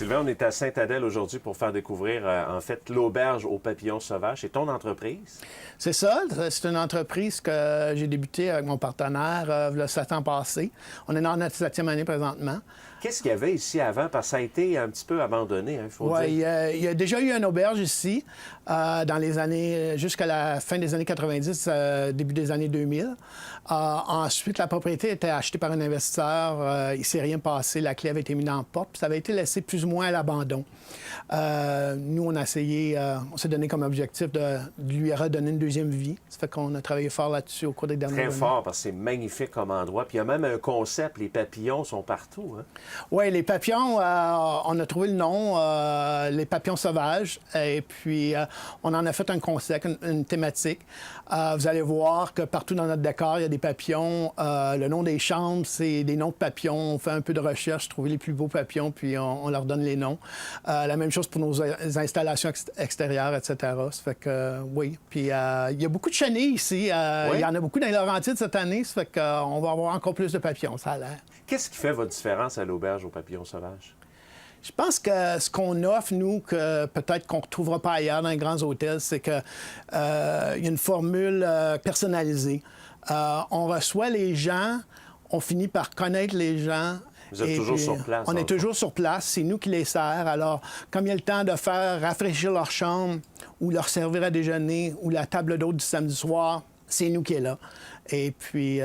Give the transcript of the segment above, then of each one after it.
Sylvain, on est à Sainte-Adèle aujourd'hui pour faire découvrir, en fait, l'auberge aux papillons sauvages. C'est ton entreprise? C'est ça. C'est une entreprise que j'ai débutée avec mon partenaire le 7 ans passé. On est dans notre 7e année présentement. Qu'est-ce qu'il y avait ici avant? Parce que ça a été un petit peu abandonné, il faut dire. Oui, il y a déjà eu une auberge ici dans les années, jusqu'à la fin des années 90, début des années 2000. Ensuite, la propriété était achetée par un investisseur. Il ne s'est rien passé. La clé avait été mise en porte. Puis ça avait été laissé plus ou moins à l'abandon. Nous, on a essayé, on s'est donné comme objectif de lui redonner une deuxième vie. Ça fait qu'on a travaillé fort là-dessus au cours des dernières années. Très fort, parce que c'est magnifique comme endroit. Puis il y a même un concept, les papillons sont partout. Hein? Oui, les papillons, on a trouvé le nom, les papillons sauvages. Et puis, on en a fait un concept, une thématique. Vous allez voir que partout dans notre décor, il y a des papillons. Le nom des chambres, c'est des noms de papillons. On fait un peu de recherche, trouver les plus beaux papillons, puis on leur donne les noms. La même chose pour nos installations extérieures, etc. Ça fait que, oui. Puis, il y a beaucoup de chenilles ici. Oui? Il y en a beaucoup dans les Laurentides cette année. Ça fait qu'on va avoir encore plus de papillons, ça a l'air. Qu'est-ce qui fait votre différence à l'auberge aux papillons sauvages? Je pense que ce qu'on offre, nous, que peut-être qu'on ne retrouvera pas ailleurs dans les grands hôtels, c'est qu'il y a une formule personnalisée. On reçoit les gens, on finit par connaître les gens. Vous êtes toujours sur place. On est toujours sur place. C'est nous qui les sert. Alors, comme il y a le temps de faire rafraîchir leur chambre ou leur servir à déjeuner ou la table d'hôte du samedi soir, c'est nous qui est là. Et puis,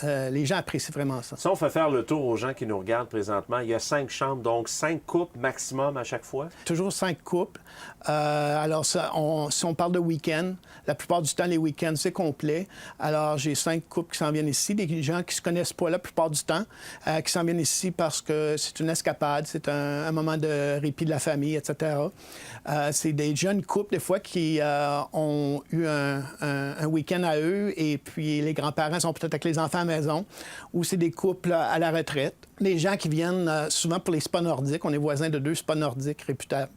les gens apprécient vraiment ça. Si on fait faire le tour aux gens qui nous regardent présentement, il y a 5 chambres, donc 5 couples maximum à chaque fois? Toujours 5 couples. Alors, si on parle de week-end, la plupart du temps, les week-ends, c'est complet. Alors, j'ai 5 couples qui s'en viennent ici, des gens qui ne se connaissent pas la plupart du temps, qui s'en viennent ici parce que c'est une escapade, c'est un moment de répit de la famille, etc. C'est des jeunes couples, des fois, qui ont eu un week-end à eux, et puis les grands-parents sont peut-être avec les enfants à la maison, ou c'est des couples à la retraite. Les gens qui viennent souvent pour les spas nordiques, on est voisins de 2 spas nordiques réputables.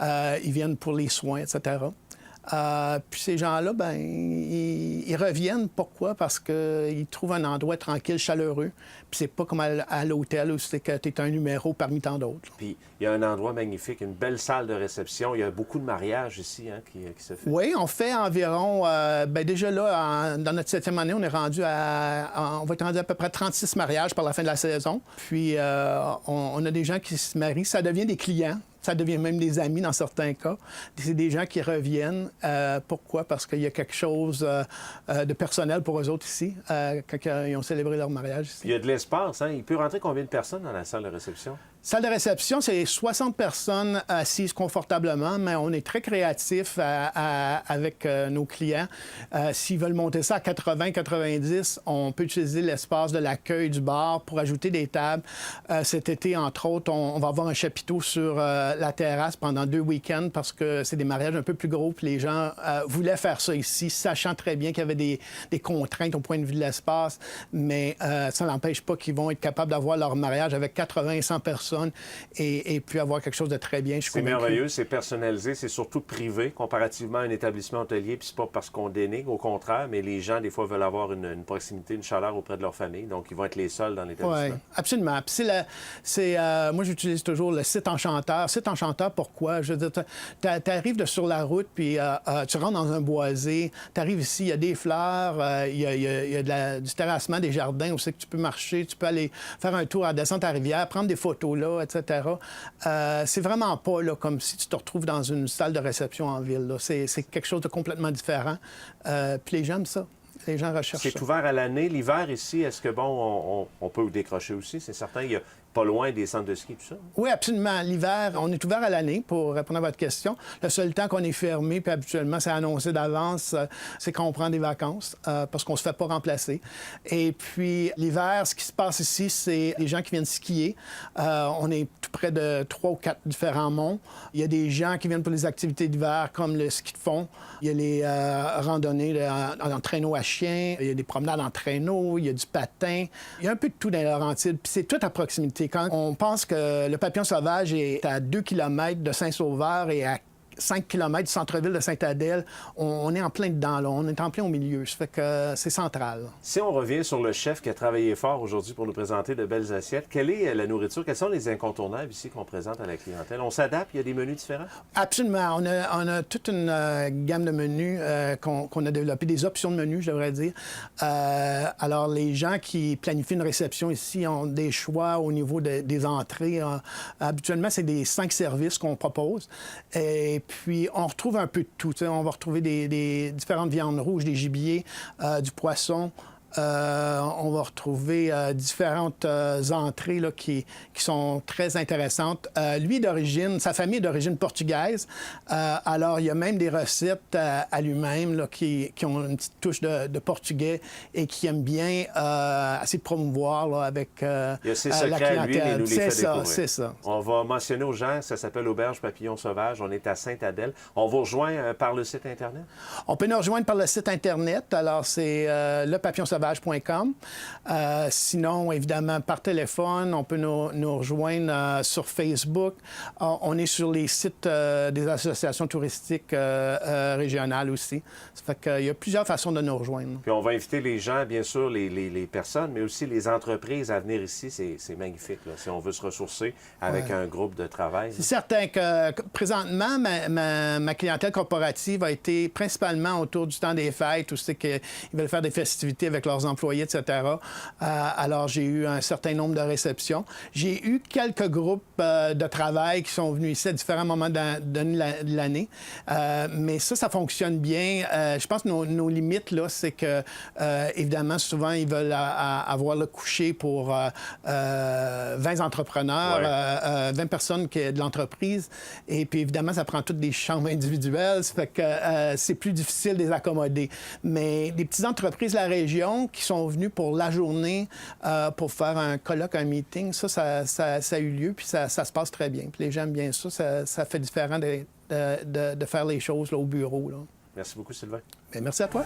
Ils viennent pour les soins, etc. Puis ces gens-là, ben, ils reviennent. Pourquoi? Parce qu'ils trouvent un endroit tranquille, chaleureux. Puis c'est pas comme à l'hôtel où c'est que tu es un numéro parmi tant d'autres. Puis il y a un endroit magnifique, une belle salle de réception. Il y a beaucoup de mariages ici hein, qui se fait. Oui, on fait environ... ben déjà là, dans notre 7e année, on est rendu on va être rendu à peu près 36 mariages par la fin de la saison. Puis on a des gens qui se marient. Ça devient des clients. Ça devient même des amis dans certains cas. C'est des gens qui reviennent. Pourquoi? Parce qu'il y a quelque chose de personnel pour eux autres ici, quand ils ont célébré leur mariage ici. Il y a de l'espace. Hein? Il peut rentrer combien de personnes dans la salle de réception? Salle de réception, c'est 60 personnes assises confortablement, mais on est très créatifs avec nos clients. S'ils veulent monter ça à 80-90, on peut utiliser l'espace de l'accueil du bar pour ajouter des tables. Cet été, entre autres, on va avoir un chapiteau sur la terrasse pendant 2 week-ends parce que c'est des mariages un peu plus gros, puis les gens voulaient faire ça ici, sachant très bien qu'il y avait des contraintes au point de vue de l'espace, mais ça n'empêche pas qu'ils vont être capables d'avoir leur mariage avec 80 et 100 personnes. Et puis avoir quelque chose de très bien. C'est merveilleux, c'est personnalisé, c'est surtout privé comparativement à un établissement hôtelier. Puis c'est pas parce qu'on dénigre, au contraire, mais les gens, des fois, veulent avoir une proximité, une chaleur auprès de leur famille. Donc, ils vont être les seuls dans l'établissement. Oui, absolument. Puis moi, j'utilise toujours le site Enchanteur. Site Enchanteur, pourquoi? Je veux dire, tu arrives sur la route, puis tu rentres dans un boisé. Tu arrives ici, il y a des fleurs, il y a du terrassement, des jardins où c'est que tu peux marcher, tu peux aller faire un tour à la descente à la rivière, prendre des photos là, etc. C'est vraiment pas là, comme si tu te retrouves dans une salle de réception en ville. C'est quelque chose de complètement différent. Puis les gens aiment ça. Les gens recherchent ça. C'est ouvert à l'année. L'hiver ici, est-ce que, bon, on peut décrocher aussi? C'est certain, il y a pas loin des centres de ski, tout ça? Oui, absolument. L'hiver, on est ouvert à l'année, pour répondre à votre question. Le seul temps qu'on est fermé, puis habituellement, c'est annoncé d'avance, c'est quand on prend des vacances, parce qu'on ne se fait pas remplacer. Et puis, l'hiver, ce qui se passe ici, c'est les gens qui viennent skier. On est tout près de 3 ou 4 différents monts. Il y a des gens qui viennent pour les activités d'hiver, comme le ski de fond. Il y a les randonnées en traîneau à chien. Il y a des promenades en traîneau. Il y a du patin. Il y a un peu de tout dans les Laurentides. Puis c'est tout à proximité. Quand on pense que le papillon sauvage est à 2 km de Saint-Sauveur et à 5 km du centre-ville de Sainte-Adèle. On est en plein dedans, là. On est en plein au milieu. Ça fait que c'est central. Si on revient sur le chef qui a travaillé fort aujourd'hui pour nous présenter de belles assiettes, quelle est la nourriture? Quels sont les incontournables ici qu'on présente à la clientèle? On s'adapte? Il y a des menus différents? Absolument. On a toute une gamme de menus qu'on a développé, des options de menus, je devrais dire. Alors, les gens qui planifient une réception ici ont des choix au niveau des entrées. Habituellement, c'est des 5 services qu'on propose. Et puis, on retrouve un peu de tout. On va retrouver des différentes viandes rouges, des gibiers, du poisson. On va retrouver différentes entrées là, qui sont très intéressantes. Lui, sa famille est d'origine portugaise. Alors, il y a même des recettes à lui-même là, qui ont une petite touche de portugais et qui aiment bien essayer de promouvoir là, avec il y a ses la secrets à lui, clientèle. mais nous les fait découvrir. C'est ça. On va mentionner aux gens, ça s'appelle Auberge Papillon Sauvage. On est à Sainte-Adèle. On vous rejoint par le site Internet? On peut nous rejoindre par le site Internet. Alors, c'est lepapillonsauvage.com. Sinon, évidemment, par téléphone, on peut nous rejoindre sur Facebook. On est sur les sites des associations touristiques régionales aussi. Ça fait qu'il y a plusieurs façons de nous rejoindre. Puis on va inviter les gens, bien sûr, les personnes, mais aussi les entreprises à venir ici. C'est magnifique, là, si on veut se ressourcer avec un groupe de travail. C'est certain que présentement, ma clientèle corporative a été principalement autour du temps des fêtes, où c'est qu'ils veulent faire des festivités avec leurs employés, etc. Alors, j'ai eu un certain nombre de réceptions. J'ai eu quelques groupes de travail qui sont venus ici à différents moments de l'année. Mais ça fonctionne bien. Je pense que nos limites, là, c'est que, évidemment, souvent, ils veulent avoir le coucher pour 20 entrepreneurs, 20 personnes de l'entreprise. Et puis, évidemment, ça prend toutes des chambres individuelles. Ça fait que c'est plus difficile de les accommoder. Mais les petites entreprises de la région qui sont venus pour la journée pour faire un colloque, un meeting, ça a eu lieu, puis ça se passe très bien. Puis les gens aiment bien ça. Ça fait différent de faire les choses là, au bureau. Là. Merci beaucoup, Sylvain. Bien, merci à toi.